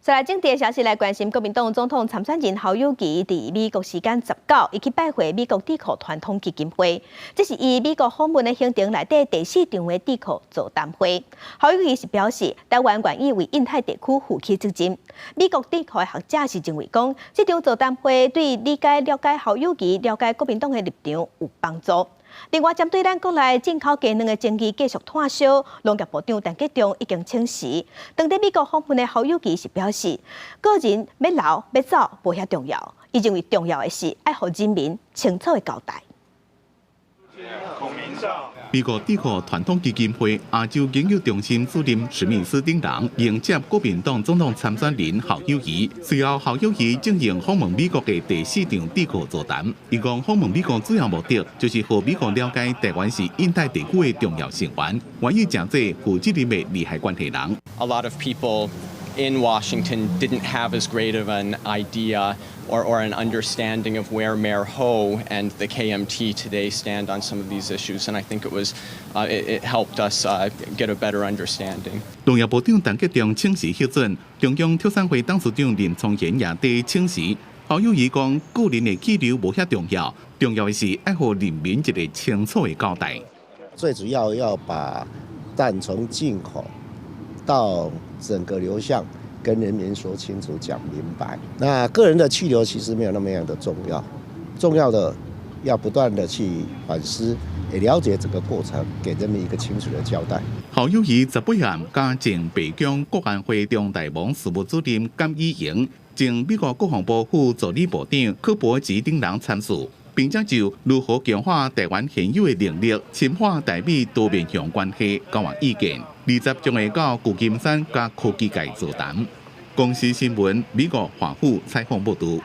再来，政治消息来关心，国民党总统参选人侯友宜伫美国时间19日，伊去拜会美国智库传统基金会，这是伊美国访问的行程内底第4场的智库座谈会。侯友宜是表示，台湾愿意为印太地区负起责任。美国智库的学者是认为讲，这场座谈会对理解了解侯友宜、了解国民党的立场有帮助。另外，针对咱国内进口鸡卵的争议继续炭烧，农业部长陈吉仲已经请辞。当地美国访问的侯友宜是表示，个人要留要走无遐重要，伊认为重要的是爱互人民清楚的交代。美国智库传统基金会亚洲研究中心主任史密斯等人迎接国民党总统参选人侯友宜。随后，侯友宜进行访问美国的第4场智库座談。伊講訪問美國主要目的就是讓美國了解台灣是印太地區的重要成員，願意真濟負責任的利害關係人。A lot of people in Washington didn't have as great of an idea or an understanding of where Mayor Ho and the KMT today stand on some of these issues, and I think it helped us get a better understanding. 農業部長陳吉仲請辭核准，中央促產會董事長林聰賢也在請辭。侯友宜講，個人的氣流無遐重要，重要的是愛予人民一個清楚的交代。最主要要把蛋從進口到整個流向，跟人民說清楚、講明白。那個人的去留其實沒有那麼樣的重要，重要的要不斷的去反思，也了解整個過程，給人民一個清楚的交代。侯友宜18日加前北京國安會中台網事務主任甘以瑩，前美國國防部副助理部長柯博吉等人參與，並且就如何強化台灣現有的能力，深化台美多面向關係交換意見。20將會到舊金山加科技界座談。公司新聞美國華府採訪報道。